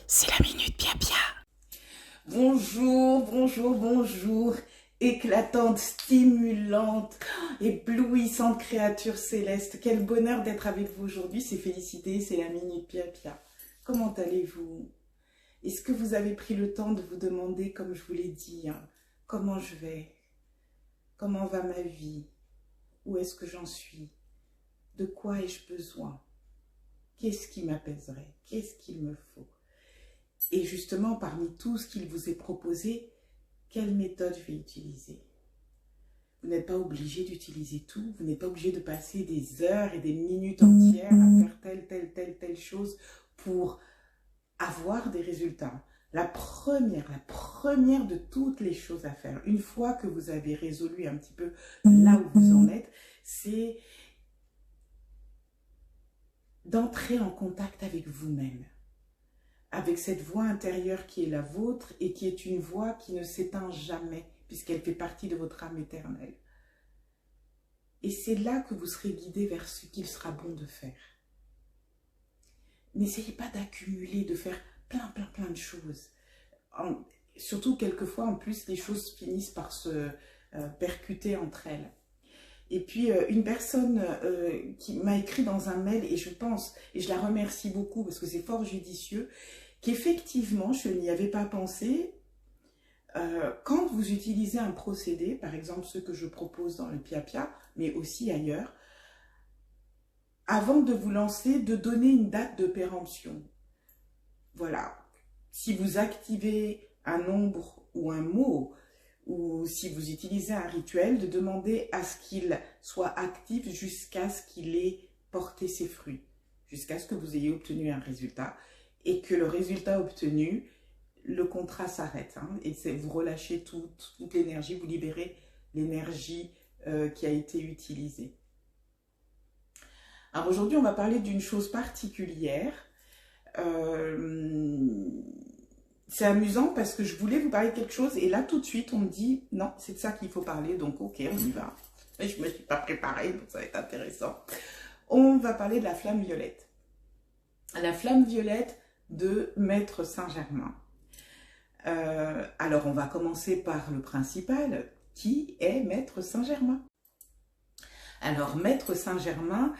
C'est la minute bien bien. Bonjour, bonjour, bonjour, éclatante, stimulante, éblouissante créature céleste. Quel bonheur d'être avec vous aujourd'hui, c'est Félicité, c'est la minute Pia Pia. Comment allez-vous? Est-ce que vous avez pris le temps de vous demander, comme je vous l'ai dit, comment je vais? Comment va ma vie? Où est-ce que j'en suis? De quoi ai-je besoin? Qu'est-ce qui m'apaiserait? Qu'est-ce qu'il me faut? Et justement, parmi tout ce qu'il vous est proposé, quelle méthode je vais utiliser? Vous n'êtes pas obligé d'utiliser tout, vous n'êtes pas obligé de passer des heures et des minutes entières à faire telle chose pour avoir des résultats. La première de toutes les choses à faire, une fois que vous avez résolu un petit peu là où vous en êtes, c'est d'entrer en contact avec vous-même, avec cette voix intérieure qui est la vôtre et qui est une voix qui ne s'éteint jamais, puisqu'elle fait partie de votre âme éternelle. Et c'est là que vous serez guidé vers ce qu'il sera bon de faire. N'essayez pas d'accumuler, de faire plein de choses. Surtout, quelquefois, en plus, les choses finissent par se percuter entre elles. Et puis, une personne qui m'a écrit dans un mail, et je pense, et je la remercie beaucoup parce que c'est fort judicieux, qu'effectivement, je n'y avais pas pensé. Quand vous utilisez un procédé, par exemple ce que je propose dans le Pia Pia, mais aussi ailleurs, avant de vous lancer, de donner une date de péremption. Voilà. Si vous activez un nombre ou un mot, ou si vous utilisez un rituel, de demander à ce qu'il soit actif jusqu'à ce qu'il ait porté ses fruits, jusqu'à ce que vous ayez obtenu un résultat, et que le résultat obtenu, le contrat s'arrête, et vous relâchez toute l'énergie, vous libérez l'énergie qui a été utilisée. Alors aujourd'hui, on va parler d'une chose particulière. C'est amusant parce que je voulais vous parler de quelque chose et là tout de suite on me dit non, c'est de ça qu'il faut parler, donc ok, on y va. Et je ne me suis pas préparée, donc ça va être intéressant. On va parler de la flamme violette. La flamme violette de Maître Saint-Germain. Alors on va commencer par le principal. Qui est Maître Saint-Germain? Alors Maître Saint-Germain,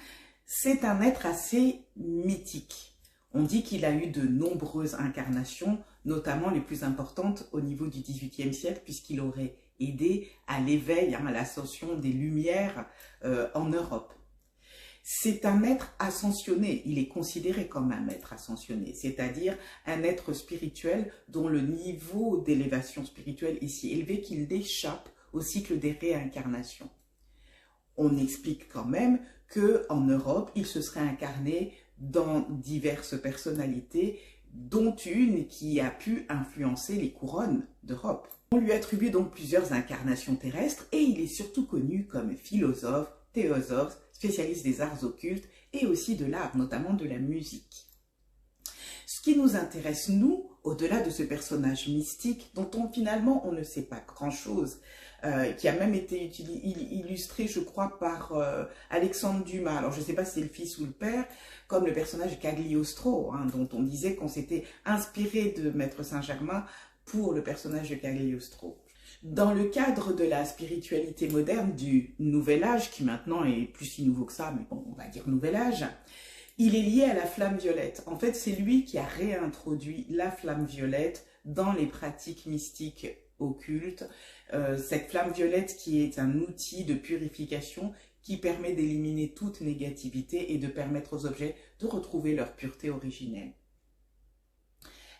c'est un être assez mythique. On dit qu'il a eu de nombreuses incarnations, notamment les plus importantes au niveau du XVIIIe siècle, puisqu'il aurait aidé à l'éveil, à l'ascension des Lumières en Europe. C'est un maître ascensionné, il est considéré comme un maître ascensionné, c'est-à-dire un être spirituel dont le niveau d'élévation spirituelle est si élevé qu'il échappe au cycle des réincarnations. On explique quand même qu'en Europe, il se serait incarné dans diverses personnalités, dont une qui a pu influencer les couronnes d'Europe. On lui attribue donc plusieurs incarnations terrestres et il est surtout connu comme philosophe, théosophe, spécialiste des arts occultes et aussi de l'art, notamment de la musique. Ce qui nous intéresse, nous, au-delà de ce personnage mystique, dont finalement on ne sait pas grand-chose, qui a même été illustré, je crois, par Alexandre Dumas. Alors, je ne sais pas si c'est le fils ou le père, comme le personnage de Cagliostro, dont on disait qu'on s'était inspiré de Maître Saint-Germain pour le personnage de Cagliostro. Dans le cadre de la spiritualité moderne du Nouvel Âge, qui maintenant est plus si nouveau que ça, mais bon, on va dire Nouvel Âge, il est lié à la flamme violette. En fait, c'est lui qui a réintroduit la flamme violette dans les pratiques mystiques occultes. Cette flamme violette qui est un outil de purification qui permet d'éliminer toute négativité et de permettre aux objets de retrouver leur pureté originelle.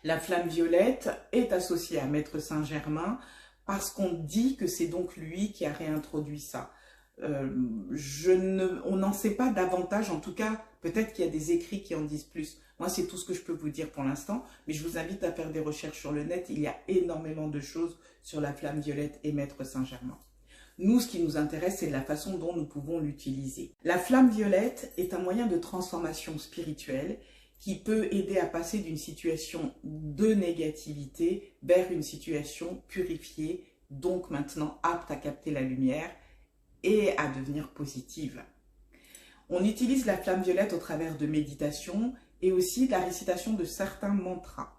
La flamme violette est associée à Maître Saint-Germain parce qu'on dit que c'est donc lui qui a réintroduit ça. On n'en sait pas davantage, en tout cas, peut-être qu'il y a des écrits qui en disent plus. Moi, c'est tout ce que je peux vous dire pour l'instant, mais je vous invite à faire des recherches sur le net. Il y a énormément de choses sur la flamme violette et Maître Saint-Germain. Nous, ce qui nous intéresse, c'est la façon dont nous pouvons l'utiliser. La flamme violette est un moyen de transformation spirituelle qui peut aider à passer d'une situation de négativité vers une situation purifiée, donc maintenant apte à capter la lumière et à devenir positive. On utilise la flamme violette au travers de méditation et aussi de la récitation de certains mantras.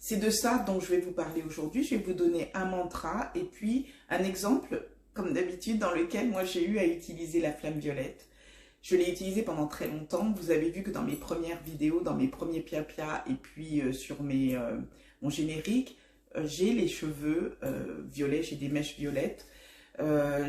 C'est de ça dont je vais vous parler aujourd'hui. Je vais vous donner un mantra et puis un exemple, comme d'habitude, dans lequel moi j'ai eu à utiliser la flamme violette. Je l'ai utilisé pendant très longtemps. Vous avez vu que dans mes premières vidéos, dans mes premiers pia-pia et puis sur mon générique, j'ai les cheveux violets, j'ai des mèches violettes.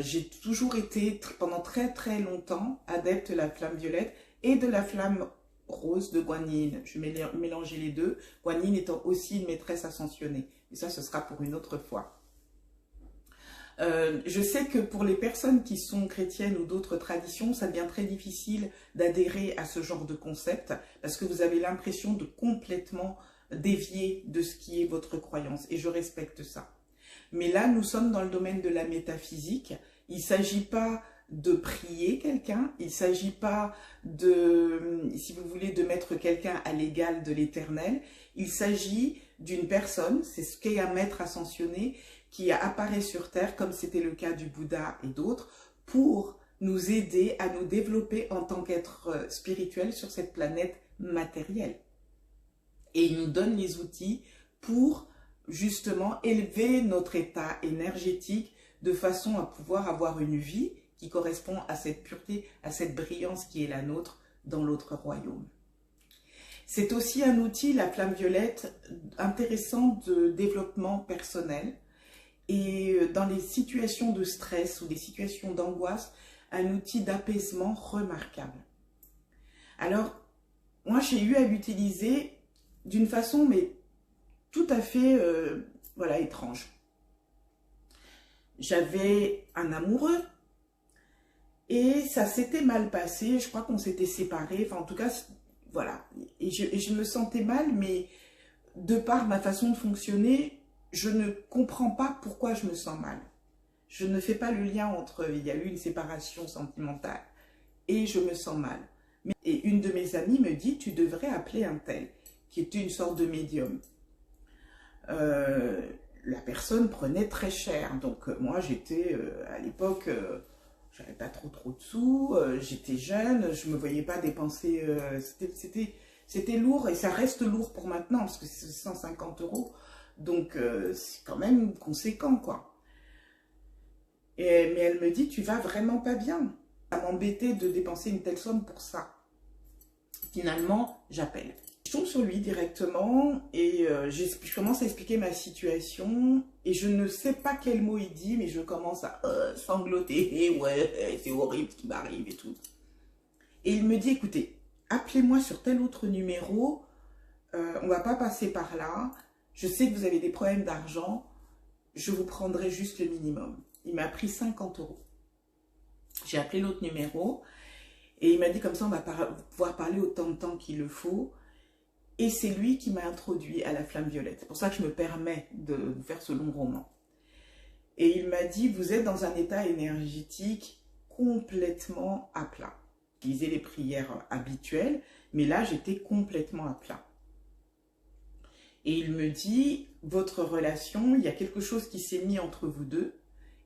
J'ai toujours été pendant très très longtemps adepte de la flamme violette et de la flamme rose de Guanyin. Je vais mélanger les deux. Guanyin étant aussi une maîtresse ascensionnée. Et ça, ce sera pour une autre fois. Je sais que pour les personnes qui sont chrétiennes ou d'autres traditions, ça devient très difficile d'adhérer à ce genre de concept parce que vous avez l'impression de complètement dévier de ce qui est votre croyance. Et je respecte ça. Mais là, nous sommes dans le domaine de la métaphysique. Il ne s'agit pas de prier quelqu'un, il ne s'agit pas de, si vous voulez, de mettre quelqu'un à l'égal de l'éternel. Il s'agit d'une personne, c'est ce qu'est un maître ascensionné, qui apparaît sur Terre, comme c'était le cas du Bouddha et d'autres, pour nous aider à nous développer en tant qu'être spirituel sur cette planète matérielle. Et il nous donne les outils pour justement élever notre état énergétique de façon à pouvoir avoir une vie qui correspond à cette pureté, à cette brillance qui est la nôtre dans l'autre royaume. C'est aussi un outil, la flamme violette, intéressant de développement personnel et dans les situations de stress ou des situations d'angoisse, un outil d'apaisement remarquable. Alors, moi j'ai eu à l'utiliser d'une façon mais tout à fait voilà, étrange. J'avais un amoureux et ça s'était mal passé, je crois qu'on s'était séparés, enfin en tout cas, voilà. Et je me sentais mal, mais de par ma façon de fonctionner, je ne comprends pas pourquoi je me sens mal. Je ne fais pas le lien entre, il y a eu une séparation sentimentale et je me sens mal. Et une de mes amies me dit, tu devrais appeler un tel, qui était une sorte de médium. La personne prenait très cher, donc moi j'étais à l'époque, j'avais pas trop de sous, j'étais jeune, je me voyais pas dépenser, c'était lourd et ça reste lourd pour maintenant parce que c'est 150 €, donc c'est quand même conséquent quoi. Mais elle me dit, tu vas vraiment pas bien, ça m'embêtait de dépenser une telle somme pour ça. Finalement, j'appelle. Je tombe sur lui directement et je commence à expliquer ma situation et je ne sais pas quel mot il dit, mais je commence à sangloter. Ouais, c'est horrible ce qui m'arrive et tout. Et il me dit, écoutez, appelez-moi sur tel autre numéro, on va pas passer par là, je sais que vous avez des problèmes d'argent, je vous prendrai juste le minimum. Il m'a pris 50 €. J'ai appelé l'autre numéro et il m'a dit comme ça, on va pouvoir parler autant de temps qu'il le faut. Et c'est lui qui m'a introduit à la flamme violette. C'est pour ça que je me permets de faire ce long roman. Et il m'a dit, vous êtes dans un état énergétique complètement à plat. J'utilisais les prières habituelles, mais là, j'étais complètement à plat. Et il me dit, votre relation, il y a quelque chose qui s'est mis entre vous deux.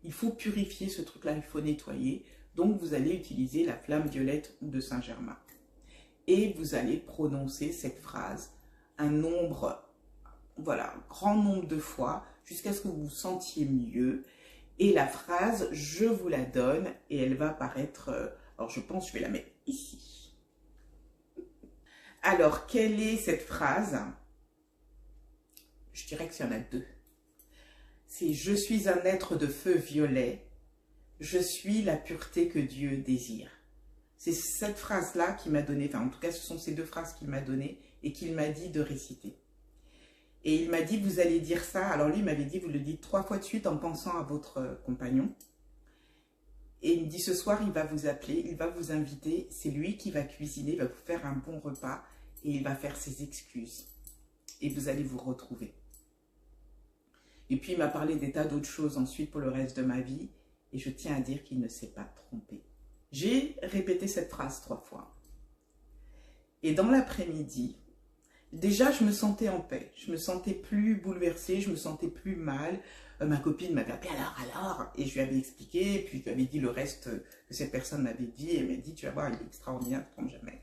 Il faut purifier ce truc-là, il faut nettoyer. Donc, vous allez utiliser la flamme violette de Saint-Germain. Et vous allez prononcer cette phrase un nombre, voilà, grand nombre de fois, jusqu'à ce que vous vous sentiez mieux. Et la phrase, je vous la donne, et elle va apparaître, alors je pense que je vais la mettre ici. Alors, quelle est cette phrase? Je dirais qu'il y en a deux. C'est « Je suis un être de feu violet, je suis la pureté que Dieu désire ». C'est cette phrase-là qui m'a donné, enfin en tout cas ce sont ces deux phrases qu'il m'a donné et qu'il m'a dit de réciter. Et il m'a dit, vous allez dire ça, alors lui il m'avait dit, vous le dites 3 fois de suite en pensant à votre compagnon. Et il me dit, ce soir il va vous appeler, il va vous inviter, c'est lui qui va cuisiner, il va vous faire un bon repas et il va faire ses excuses. Et vous allez vous retrouver. Et puis il m'a parlé des tas d'autres choses ensuite pour le reste de ma vie et je tiens à dire qu'il ne s'est pas trompé. J'ai répété cette phrase 3 fois. Et dans l'après-midi, déjà je me sentais en paix. Je me sentais plus bouleversée, je me sentais plus mal. Ma copine m'avait appelé alors. Et je lui avais expliqué, et puis je lui avais dit le reste que cette personne m'avait dit. Et elle m'a dit, tu vas voir, il est extraordinaire, ne trompe jamais.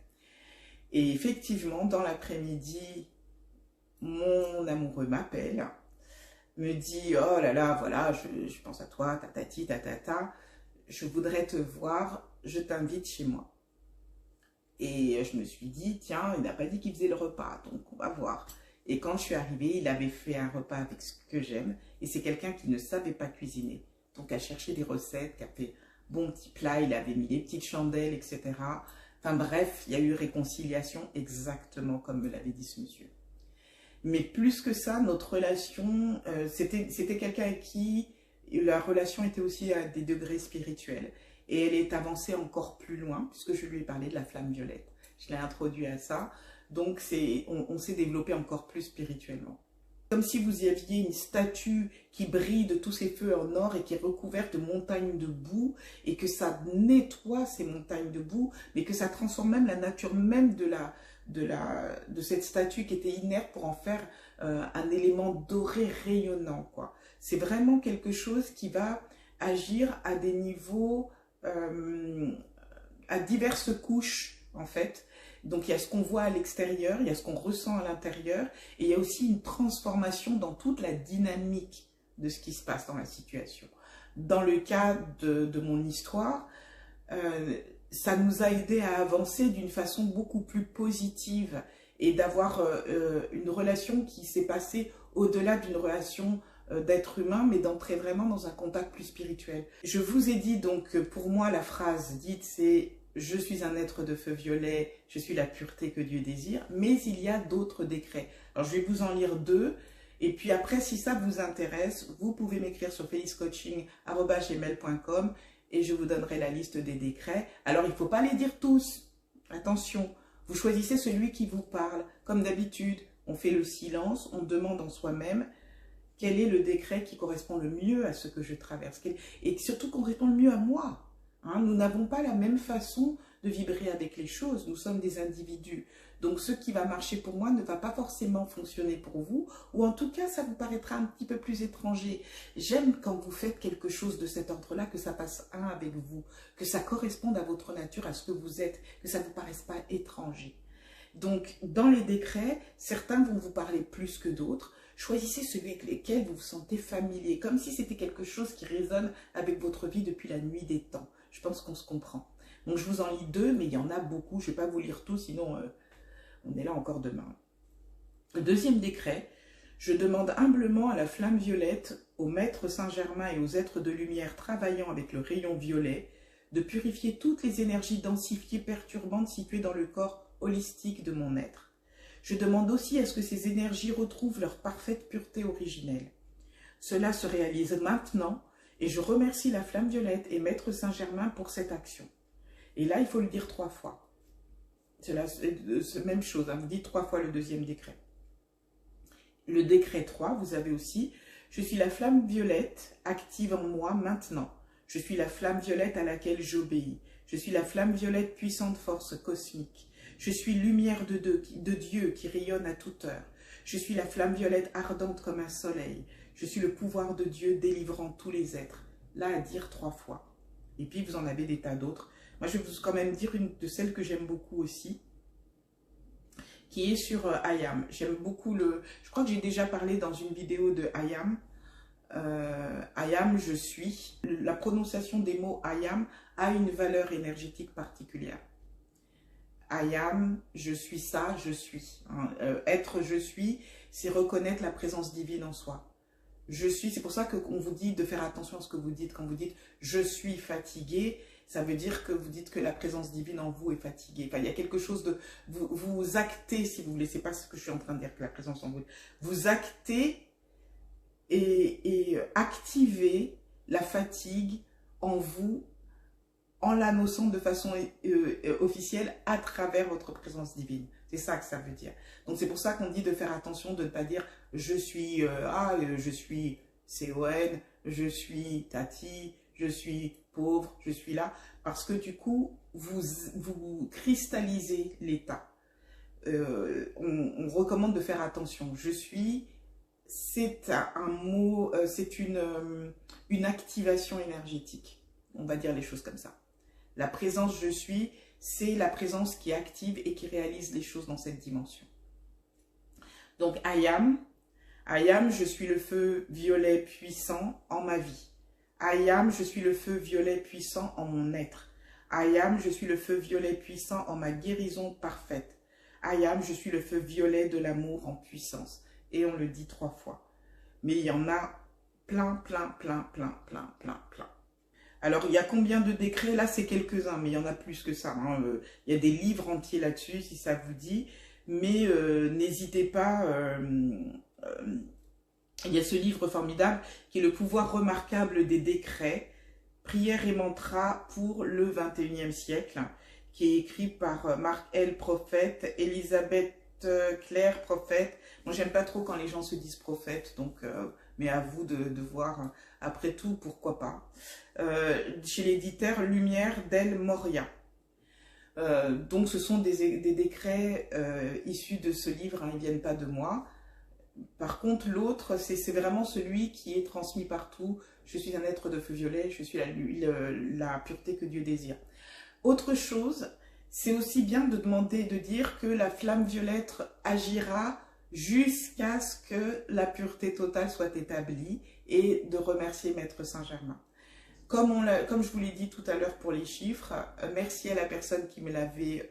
Et effectivement, dans l'après-midi, mon amoureux m'appelle, me dit, oh là là, voilà, je pense à toi, tatati, tatata, je voudrais te voir, je t'invite chez moi. Et je me suis dit, tiens, il n'a pas dit qu'il faisait le repas, donc on va voir. Et quand je suis arrivée, il avait fait un repas avec ce que j'aime. Et c'est quelqu'un qui ne savait pas cuisiner. Donc, a cherché des recettes, qui a fait bon petit plat, il avait mis les petites chandelles, etc. Enfin bref, il y a eu réconciliation exactement comme me l'avait dit ce monsieur. Mais plus que ça, notre relation, c'était quelqu'un avec qui la relation était aussi à des degrés spirituels. Et elle est avancée encore plus loin, puisque je lui ai parlé de la flamme violette. Je l'ai introduit à ça. Donc, on s'est développé encore plus spirituellement. Comme si vous y aviez une statue qui brille de tous ses feux en or et qui est recouverte de montagnes de boue et que ça nettoie ces montagnes de boue, mais que ça transforme même la nature même de cette statue qui était inerte pour en faire un élément doré rayonnant, quoi. C'est vraiment quelque chose qui va agir à des niveaux, à diverses couches, en fait. Donc, il y a ce qu'on voit à l'extérieur, il y a ce qu'on ressent à l'intérieur, et il y a aussi une transformation dans toute la dynamique de ce qui se passe dans la situation. Dans le cas de mon histoire, ça nous a aidé à avancer d'une façon beaucoup plus positive et d'avoir une relation qui s'est passée au-delà d'une relation d'être humain, mais d'entrer vraiment dans un contact plus spirituel. Je vous ai dit donc que pour moi, la phrase dite, c'est « Je suis un être de feu violet, je suis la pureté que Dieu désire », mais il y a d'autres décrets. Alors, je vais vous en lire 2, et puis après, si ça vous intéresse, vous pouvez m'écrire sur feliscoaching@gmail.com et je vous donnerai la liste des décrets. Alors, il ne faut pas les dire tous. Attention, vous choisissez celui qui vous parle. Comme d'habitude, on fait le silence, on demande en soi-même quel est le décret qui correspond le mieux à ce que je traverse et surtout correspond le mieux à moi. Hein, nous n'avons pas la même façon de vibrer avec les choses, nous sommes des individus. Donc ce qui va marcher pour moi ne va pas forcément fonctionner pour vous, ou en tout cas ça vous paraîtra un petit peu plus étranger. J'aime quand vous faites quelque chose de cet ordre-là, que ça passe un avec vous, que ça corresponde à votre nature, à ce que vous êtes, que ça ne vous paraisse pas étranger. Donc dans les décrets, certains vont vous parler plus que d'autres. Choisissez celui avec lequel vous vous sentez familier, comme si c'était quelque chose qui résonne avec votre vie depuis la nuit des temps. Je pense qu'on se comprend. Donc, je vous en lis 2, mais il y en a beaucoup. Je ne vais pas vous lire tout, sinon on est là encore demain. Le deuxième décret, je demande humblement à la flamme violette, au maître Saint-Germain et aux êtres de lumière travaillant avec le rayon violet, de purifier toutes les énergies densifiées perturbantes situées dans le corps holistique de mon être. Je demande aussi à ce que ces énergies retrouvent leur parfaite pureté originelle. Cela se réalise maintenant et je remercie la flamme violette et Maître Saint-Germain pour cette action. Et là, il faut le dire 3 fois. C'est la même chose, hein, vous dites 3 fois le deuxième décret. Le décret 3, vous avez aussi « Je suis la flamme violette active en moi maintenant. Je suis la flamme violette à laquelle j'obéis. Je suis la flamme violette puissante force cosmique. Je suis lumière de Dieu qui rayonne à toute heure. Je suis la flamme violette ardente comme un soleil. Je suis le pouvoir de Dieu délivrant tous les êtres. » Là, à dire 3 fois. Et puis, vous en avez des tas d'autres. Moi, je vais vous quand même dire une de celles que j'aime beaucoup aussi, qui est sur IAM. J'aime beaucoup le... Je crois que j'ai déjà parlé dans une vidéo de IAM. IAM, je suis. La prononciation des mots IAM a une valeur énergétique particulière. I am, je suis ça, je suis. Hein. Être je suis, c'est reconnaître la présence divine en soi. Je suis, c'est pour ça qu'on vous dit de faire attention à ce que vous dites. Quand vous dites je suis fatigué, ça veut dire que vous dites que la présence divine en vous est fatiguée. Enfin, il y a quelque chose de... Vous actez, si vous voulez, c'est pas ce que je suis en train de dire, que la présence en vous... Vous actez et activez la fatigue en vous, en l'annonçant de façon officielle à travers votre présence divine. C'est ça que ça veut dire. Donc c'est pour ça qu'on dit de faire attention de ne pas dire je suis je suis CON, je suis Tati, je suis pauvre, je suis là. Parce que du coup, vous cristallisez l'état. On recommande de faire attention. Je suis, c'est un mot, c'est une activation énergétique. On va dire les choses comme ça. La présence je suis, c'est la présence qui active et qui réalise les choses dans cette dimension. Donc, I am, je suis le feu violet puissant en ma vie. I am, je suis le feu violet puissant en mon être. I am, je suis le feu violet puissant en ma guérison parfaite. I am, je suis le feu violet de l'amour en puissance. Et on le dit 3 fois. Mais il y en a plein. Alors, il y a combien de décrets? Là, c'est quelques-uns, mais il y en a plus que ça. Hein. Il y a des livres entiers là-dessus, si ça vous dit. Mais n'hésitez pas... il y a ce livre formidable qui est Le pouvoir remarquable des décrets, prières et mantras pour le 21e siècle, qui est écrit par Marc L. prophète, Elisabeth Claire prophète. Moi, j'aime pas trop quand les gens se disent prophète, donc, mais à vous de voir. Après tout, pourquoi pas. Chez l'éditeur Lumière d'El Moria. Donc, ce sont des décrets issus de ce livre, hein, ils ne viennent pas de moi. Par contre, l'autre, c'est vraiment celui qui est transmis partout. Je suis un être de feu violet, je suis la pureté que Dieu désire. Autre chose, c'est aussi bien de demander, de dire que la flamme violette agira jusqu'à ce que la pureté totale soit établie et de remercier Maître Saint-Germain. Comme je vous l'ai dit tout à l'heure pour les chiffres, merci à la personne qui me l'avait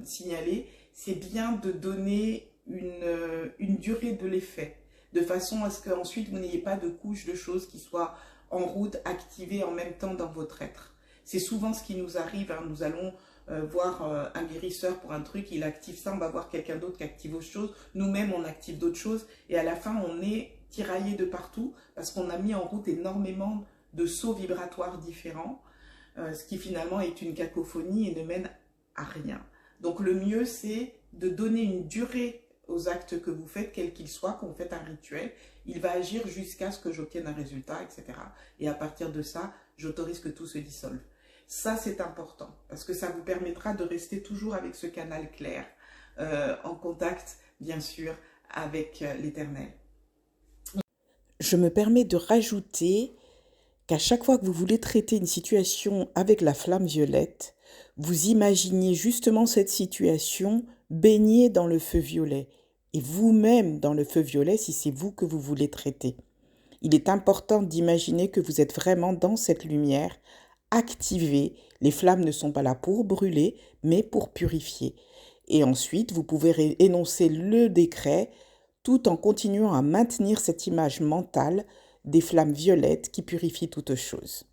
signalé, c'est bien de donner une durée de l'effet, de façon à ce qu'ensuite vous n'ayez pas de couche de choses qui soient en route, activées en même temps dans votre être. C'est souvent ce qui nous arrive, hein. Nous allons voir un guérisseur pour un truc, il active ça, on va voir quelqu'un d'autre qui active autre chose, nous-mêmes on active d'autres choses, et à la fin on est tiraillé de partout, parce qu'on a mis en route énormément de sauts vibratoires différents, ce qui finalement est une cacophonie et ne mène à rien. Donc le mieux c'est de donner une durée aux actes que vous faites, quels qu'ils soient. Quand vous faites un rituel, il va agir jusqu'à ce que j'obtienne un résultat, etc. Et à partir de ça, j'autorise que tout se dissolve. Ça, c'est important, parce que ça vous permettra de rester toujours avec ce canal clair, en contact, bien sûr, avec l'Éternel. Je me permets de rajouter qu'à chaque fois que vous voulez traiter une situation avec la flamme violette, vous imaginez justement cette situation baignée dans le feu violet et vous-même dans le feu violet si c'est vous que vous voulez traiter. Il est important d'imaginer que vous êtes vraiment dans cette lumière activée. Les flammes ne sont pas là pour brûler, mais pour purifier. Et ensuite, vous pouvez énoncer le décret tout en continuant à maintenir cette image mentale des flammes violettes qui purifient toutes choses.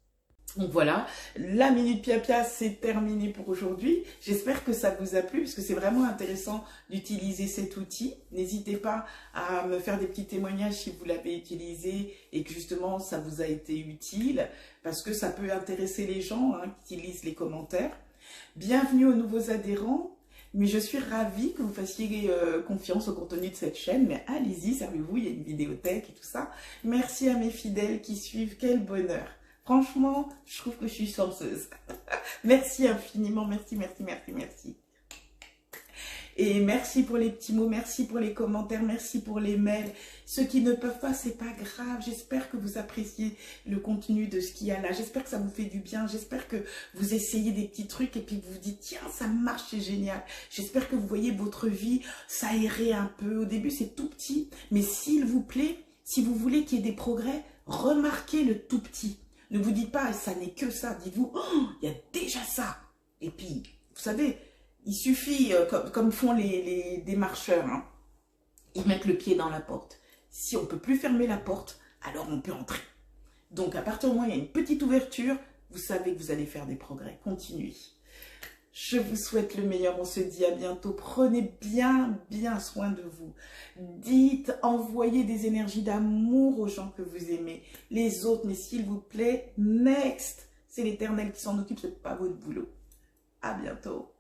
Donc voilà, la Minute Pia-Pia, c'est terminé pour aujourd'hui. J'espère que ça vous a plu, parce que c'est vraiment intéressant d'utiliser cet outil. N'hésitez pas à me faire des petits témoignages si vous l'avez utilisé et que justement ça vous a été utile, parce que ça peut intéresser les gens qui lisent les commentaires. Bienvenue aux nouveaux adhérents. Mais je suis ravie que vous fassiez confiance au contenu de cette chaîne. Mais allez-y, servez-vous, il y a une vidéothèque et tout ça. Merci à mes fidèles qui suivent, quel bonheur. Franchement, je trouve que je suis chanceuse. Merci infiniment, merci. Et merci pour les petits mots, merci pour les commentaires, merci pour les mails. Ceux qui ne peuvent pas, c'est pas grave. J'espère que vous appréciez le contenu de ce qu'il y a là. J'espère que ça vous fait du bien. J'espère que vous essayez des petits trucs et puis vous vous dites, tiens, ça marche, c'est génial. J'espère que vous voyez votre vie s'aérer un peu. Au début, c'est tout petit. Mais s'il vous plaît, si vous voulez qu'il y ait des progrès, remarquez le tout petit. Ne vous dites pas, ça n'est que ça. Dites-vous, oh, il y a déjà ça. Et puis, vous savez, il suffit, comme font des marcheurs, hein, ils mettent le pied dans la porte. Si on ne peut plus fermer la porte, alors on peut entrer. Donc, à partir du moment où il y a une petite ouverture, vous savez que vous allez faire des progrès. Continuez. Je vous souhaite le meilleur. On se dit à bientôt. Prenez bien soin de vous. Dites, envoyez des énergies d'amour aux gens que vous aimez. Les autres, mais s'il vous plaît, next. C'est l'Éternel qui s'en occupe, ce n'est pas votre boulot. À bientôt.